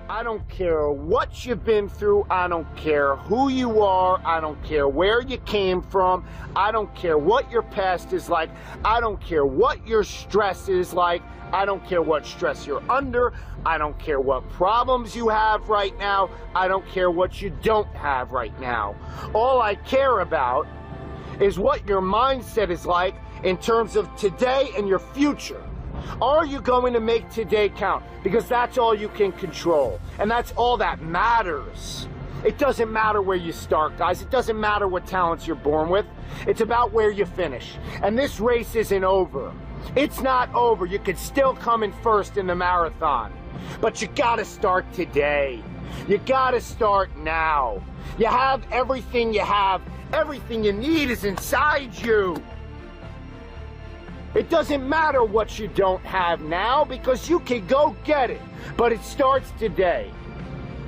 I don't care what you've been through. I don't care who you are. I don't care where you came from. I don't care what your past is like. I don't care what your stress is like. I don't care what stress you're under. I don't care what problems you have right now. I don't care what you don't have right now. All I care about is what your mindset is like in terms of today and your future. Are you going to make today count? Because that's all you can control. And that's all that matters. It doesn't matter where you start, guys. It doesn't matter what talents you're born with. It's about where you finish. And this race isn't over. It's not over. You could still come in first in the marathon. But you gotta start today. You gotta start now. You have everything you have. Everything you need is inside you. It doesn't matter what you don't have now because you can go get it. But it starts today.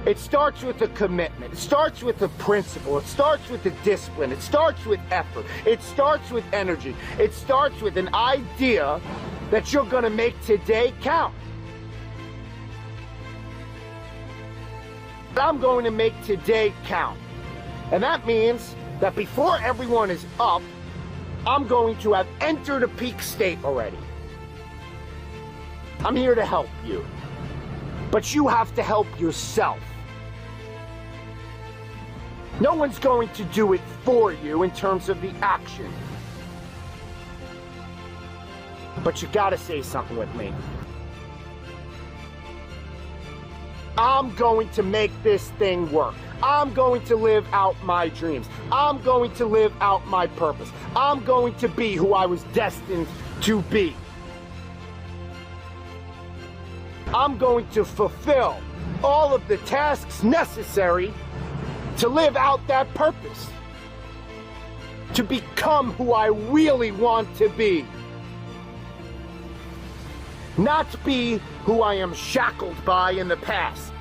It starts with a commitment. It starts with a principle. It starts with a discipline. It starts with effort. It starts with energy. It starts with an idea that you're going to make today count. I'm going to make today count. And that means that before everyone is up, I'm going to have entered a peak state already. I'm here to help you. But you have to help yourself. No one's going to do it for you in terms of the action. But you gotta say something with me. I'm going to make this thing work. I'm going to live out my dreams. I'm going to live out my purpose. I'm going to be who I was destined to be. I'm going to fulfill all of the tasks necessary to live out that purpose. To become who I really want to be. Not be who I am shackled by in the past.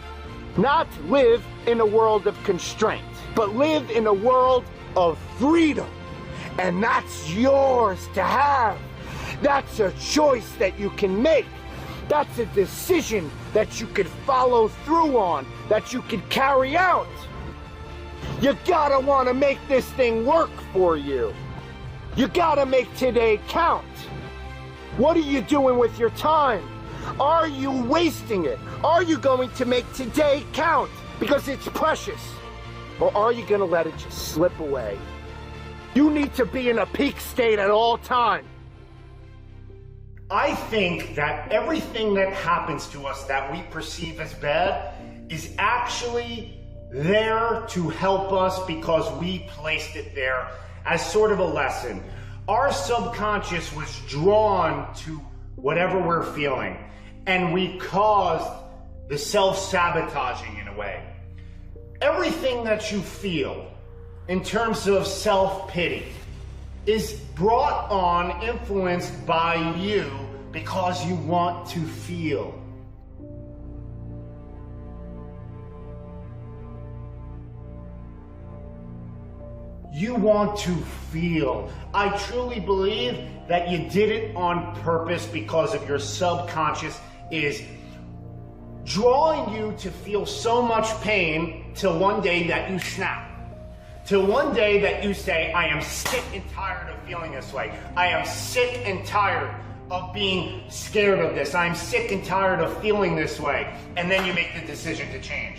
Not live in a world of constraint, but live in a world of freedom. And that's yours to have. That's a choice that you can make. That's a decision that you could follow through on, that you could carry out. You gotta wanna make this thing work for you. You gotta make today count. What are you doing with your time? Are you wasting it? Are you going to make today count because it's precious? Or are you going to let it just slip away? You need to be in a peak state at all times. I think that everything that happens to us that we perceive as bad is actually there to help us because we placed it there as sort of a lesson. Our subconscious was drawn to whatever we're feeling, and we caused the self-sabotaging in a way. Everything that you feel in terms of self-pity is brought on, influenced by you because you want to feel. You want to feel. I truly believe that you did it on purpose because of your subconscious is drawing you to feel so much pain till one day that you snap. Till one day that you say, I am sick and tired of feeling this way. I am sick and tired of being scared of this. I'm sick and tired of feeling this way. And then you make the decision to change.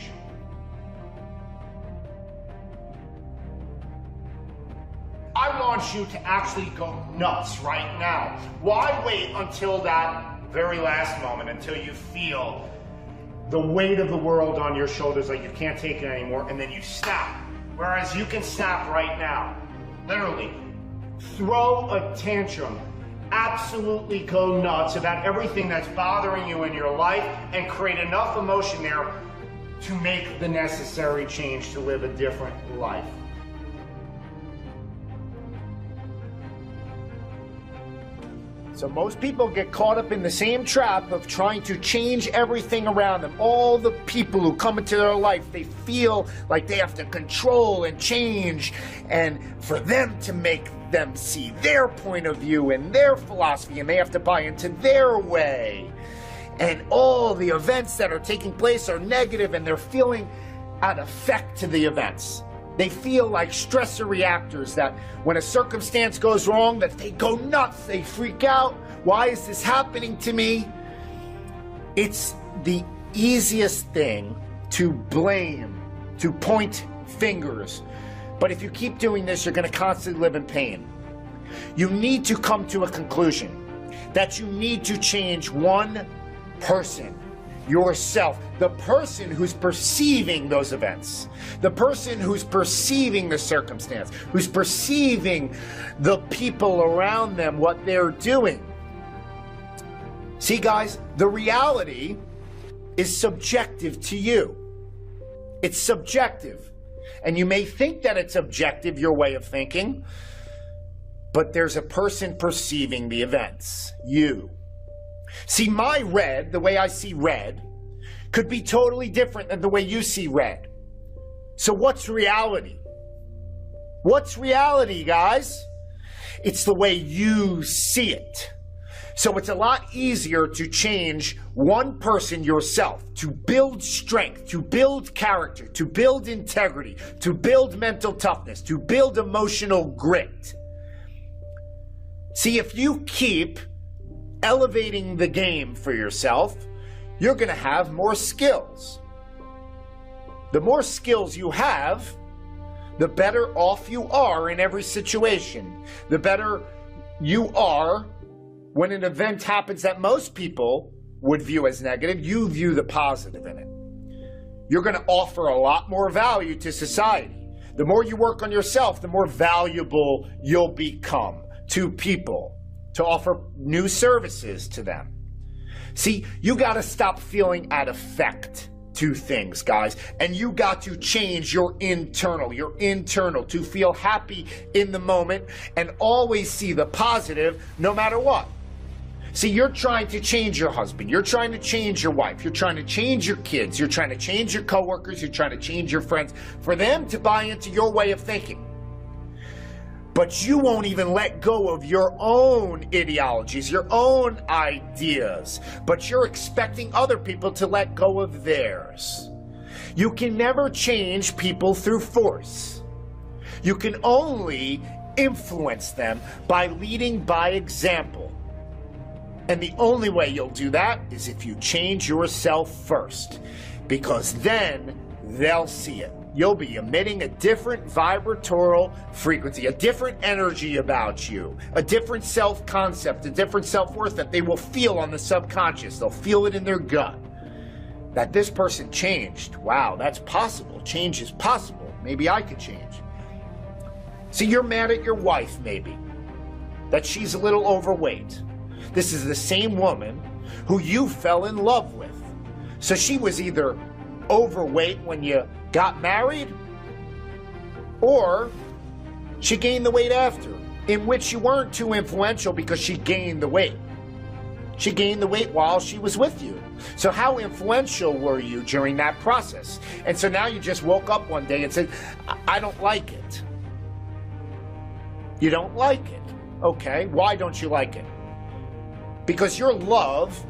I want you to actually go nuts right now. Why wait until that very last moment, until you feel the weight of the world on your shoulders like you can't take it anymore, and then you snap? Whereas you can snap right now. Literally, throw a tantrum. Absolutely go nuts about everything that's bothering you in your life and create enough emotion there to make the necessary change to live a different life. So most people get caught up in the same trap of trying to change everything around them. All the people who come into their life, they feel like they have to control and change, and for them to make them see their point of view and their philosophy, and they have to buy into their way. and all the events that are taking place are negative, and they're feeling an effect to the events. They feel like stressor reactors that when a circumstance goes wrong, that they go nuts, they freak out. Why is this happening to me? It's the easiest thing to blame, to point fingers. But if you keep doing this, you're going to constantly live in pain. You need to come to a conclusion that you need to change one person, yourself, the person who's perceiving those events, the person who's perceiving the circumstance, who's perceiving the people around them, what they're doing. See, guys, the reality is subjective to you. It's subjective. And you may think that it's objective, your way of thinking, but there's a person perceiving the events, you. See, my red, the way I see red, could be totally different than the way you see red. So what's reality? What's reality, guys? It's the way you see it. So it's a lot easier to change one person, yourself, to build strength, to build character, to build integrity, to build mental toughness, to build emotional grit. See, if you keep elevating the game for yourself, you're going to have more skills. The more skills you have, the better off you are in every situation. The better you are when an event happens that most people would view as negative, you view the positive in it. You're going to offer a lot more value to society. The more you work on yourself, the more valuable you'll become to people, to offer new services to them. See, you got to stop feeling at effect to things, guys, and you got to change your internal to feel happy in the moment and always see the positive no matter what. See, you're trying to change your husband, you're trying to change your wife, you're trying to change your kids, you're trying to change your coworkers, you're trying to change your friends for them to buy into your way of thinking. But you won't even let go of your own ideologies, your own ideas, but you're expecting other people to let go of theirs. You can never change people through force. You can only influence them by leading by example. And the only way you'll do that is if you change yourself first, because then they'll see it. You'll be emitting a different vibratorial frequency, a different energy about you, a different self-concept, a different self-worth that they will feel on the subconscious. They'll feel it in their gut that this person changed. Wow, that's possible. Change is possible. Maybe I could change. See, you're mad at your wife, maybe, that she's a little overweight. This is the same woman who you fell in love with. So she was either overweight when you got married, or she gained the weight after, in which you weren't too influential because she gained the weight. She gained the weight while she was with you. So how influential were you during that process? And so now you just woke up one day and said, I don't like it. You don't like it. Okay, why don't you like it? Because your love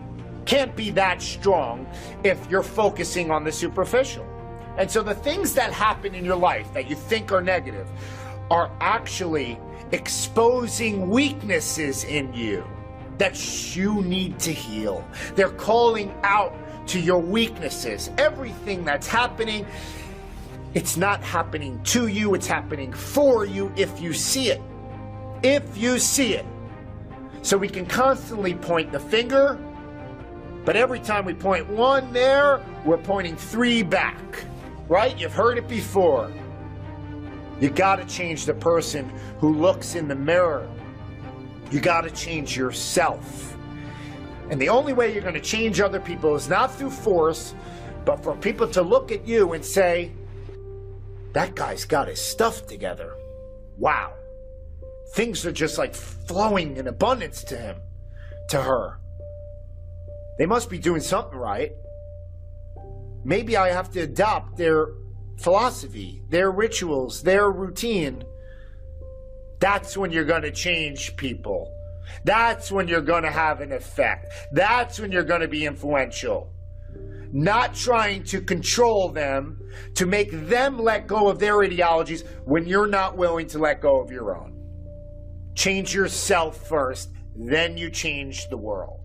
can't be that strong if you're focusing on the superficial. And so the things that happen in your life that you think are negative are actually exposing weaknesses in you that you need to heal. They're calling out to your weaknesses. Everything that's happening, it's not happening to you, it's happening for you if you see it. If you see it. So we can constantly point the finger, but every time we point one there, we're pointing three back. Right? You've heard it before. You got to change the person who looks in the mirror. You got to change yourself. And the only way you're going to change other people is not through force, but for people to look at you and say, that guy's got his stuff together. Wow. Things are just like flowing in abundance to him, to her. They must be doing something right. Maybe I have to adopt their philosophy, their rituals, their routine. That's when you're going to change people. That's when you're going to have an effect. That's when you're going to be influential. Not trying to control them, to make them let go of their ideologies when you're not willing to let go of your own. Change yourself first, then you change the world.